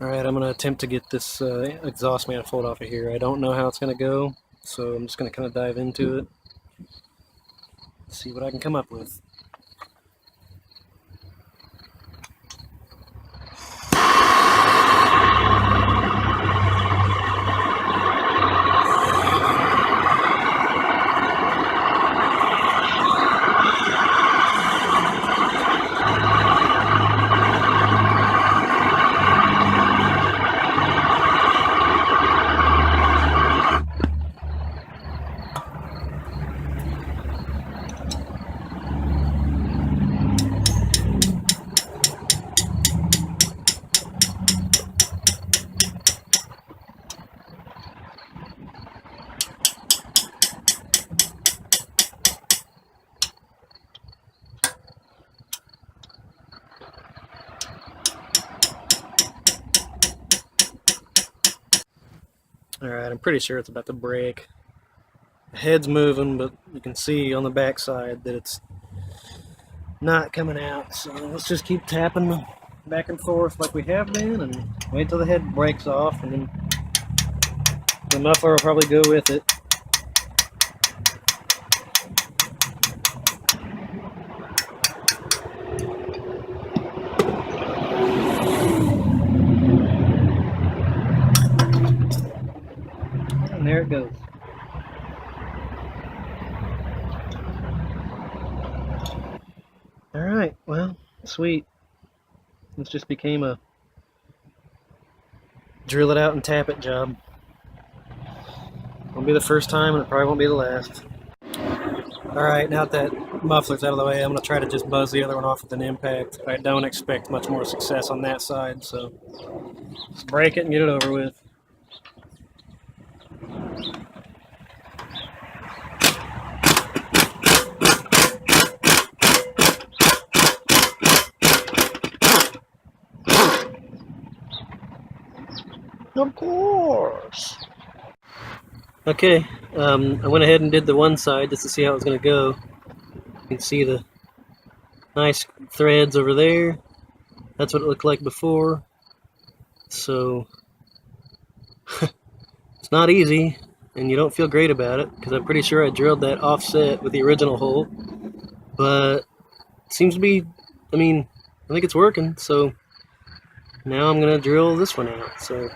Alright, I'm going to attempt to get this exhaust manifold off of here. I don't know how it's going to go, so I'm just going to kind of dive into it, see what I can come up with. Alright, I'm pretty sure it's about to break. The head's moving, but you can see on the back side that it's not coming out. So let's just keep tapping back and forth like we have been and wait till the head breaks off, and then the muffler will probably go with it. And there it goes. Alright, well, sweet. This just became a drill it out and tap it job. Won't be the first time, and it probably won't be the last. Alright, now that muffler's out of the way, I'm going to try to just buzz the other one off with an impact. I don't expect much more success on that side, so just break it and get it over with. Of course. Okay, I went ahead and did the one side just to see how it was going to go. You can see the nice threads over there. That's what it looked like before. So, it's not easy, and you don't feel great about it, because I'm pretty sure I drilled that offset with the original hole. But it seems to be, I think it's working, so now I'm going to drill this one out. So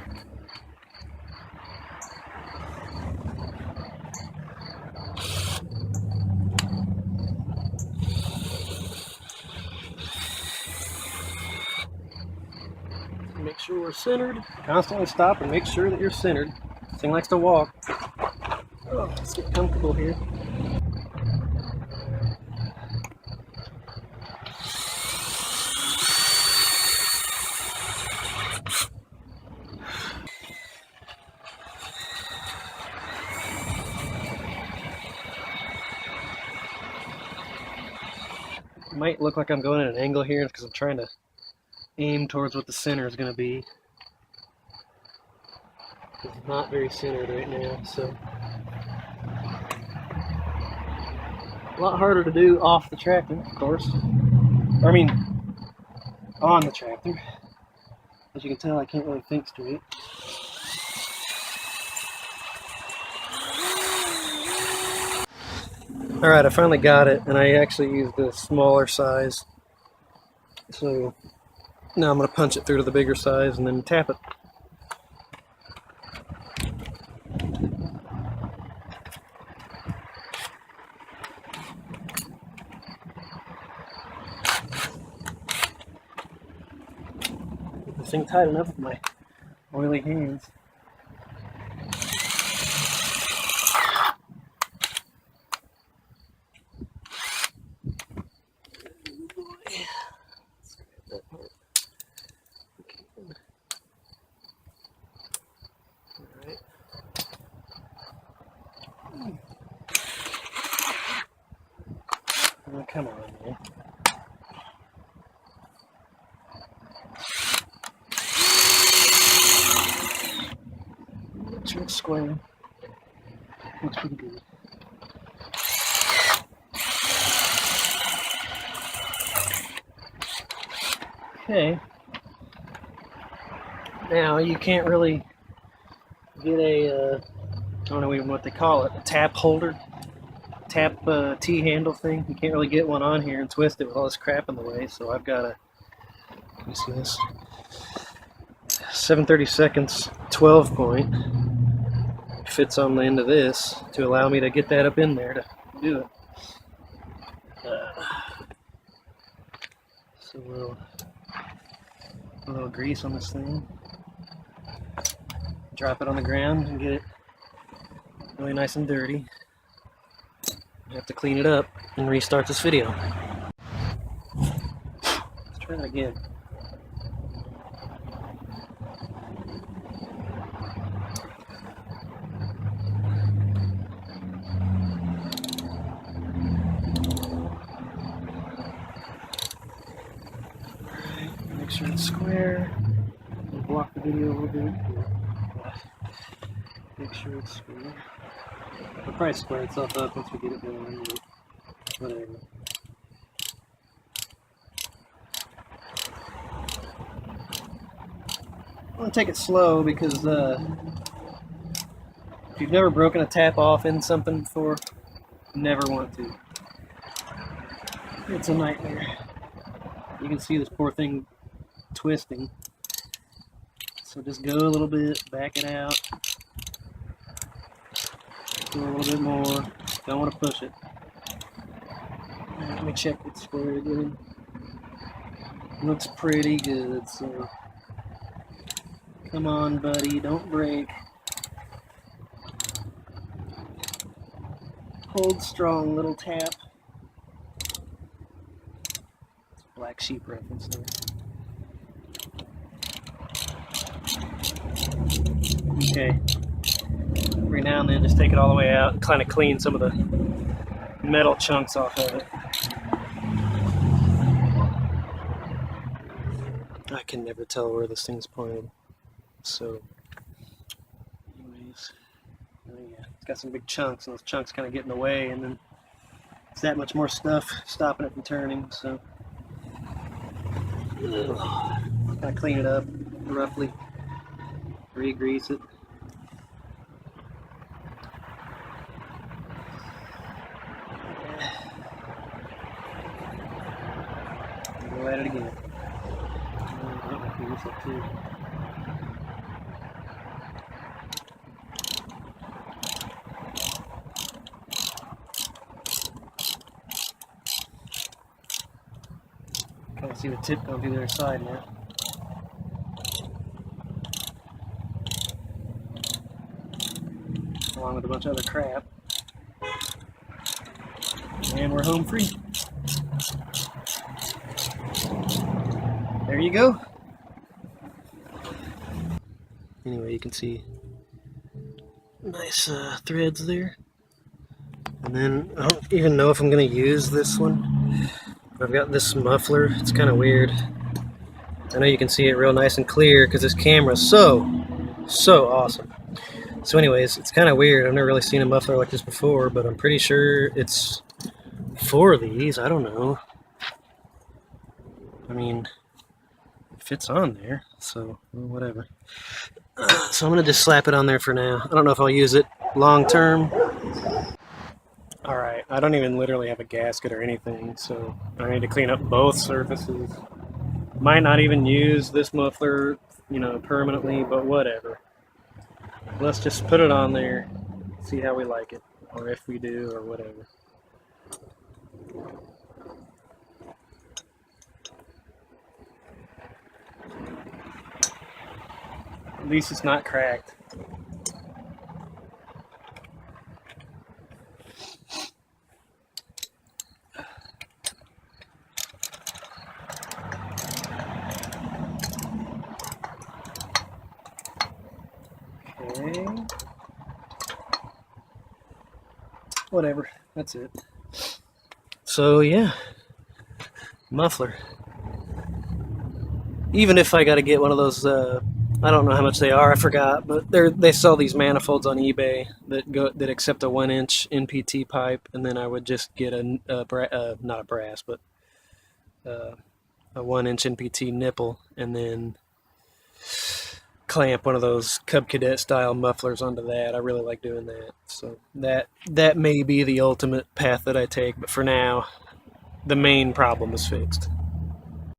make sure we're centered. Constantly stop and make sure that you're centered. This thing likes to walk. Oh, let's get comfortable here. It might look like I'm going at an angle here because I'm trying to aim towards what the center is going to be. It's not very centered right now, so a lot harder to do off the tractor, of course. Or, on the tractor. As you can tell, I can't really think straight. Alright, I finally got it, and I actually used the smaller size. So now I'm going to punch it through to the bigger size and then tap it. Get this thing tight enough with my oily hands. Oh, come on, man. Make sure it's square. Looks pretty good. Okay. Now you can't really get a, I don't know even what they call it, a tap holder, tap T-handle thing. You can't really get one on here and twist it with all this crap in the way, so I've got a, can you see this? 7/32 12 point fits on the end of this to allow me to get that up in there to do it. So a little grease on this thing. Drop it on the ground and get it really nice and dirty. I have to clean it up and restart this video. Let's try that again. Alright, make sure it's square. Block the video a little bit. Make sure it's square. It'll probably square itself up once we get it going, but whatever. I'm going to take it slow because if you've never broken a tap off in something before, never want to. It's a nightmare. You can see this poor thing twisting. So just go a little bit, back it out. Do a little bit more. Don't want to push it. Let me check it's square again. Looks pretty good, so come on, buddy, don't break. Hold strong, little tap. Black sheep reference there. Okay. Every now and then, just take it all the way out and kind of clean some of the metal chunks off of it. I can never tell where this thing's pointed. So, anyways, oh yeah, it's got some big chunks, and those chunks kind of get in the way, and then it's that much more stuff stopping it from turning. So, kind of clean it up roughly, re-grease it. Go at it again. This up too. Kind of see the tip going through the other side now. Along with a bunch of other crap. And we're home free. There you go. Anyway, you can see nice threads there. And then I don't even know if I'm going to use this one. But I've got this muffler. It's kind of weird. I know you can see it real nice and clear because this camera is so awesome. So anyways, it's kind of weird. I've never really seen a muffler like this before, but I'm pretty sure it's 4 of these. I don't know. I mean, it fits on there, so whatever. So I'm going to just slap it on there for now. I don't know if I'll use it long term. Alright, I don't even literally have a gasket or anything, so I need to clean up both surfaces. Might not even use this muffler, you know, permanently, but whatever. Let's just put it on there, see how we like it, or if we do, or whatever. At least it's not cracked. Okay. Whatever, that's it. So yeah, muffler. Even if I got to get one of those, I don't know how much they are, I forgot, but they sell these manifolds on eBay that accept a 1-inch NPT pipe, and then I would just get not a brass, but a 1-inch NPT nipple, and then clamp one of those Cub Cadet style mufflers onto that. I really like doing that. So that may be the ultimate path that I take, but for now, the main problem is fixed.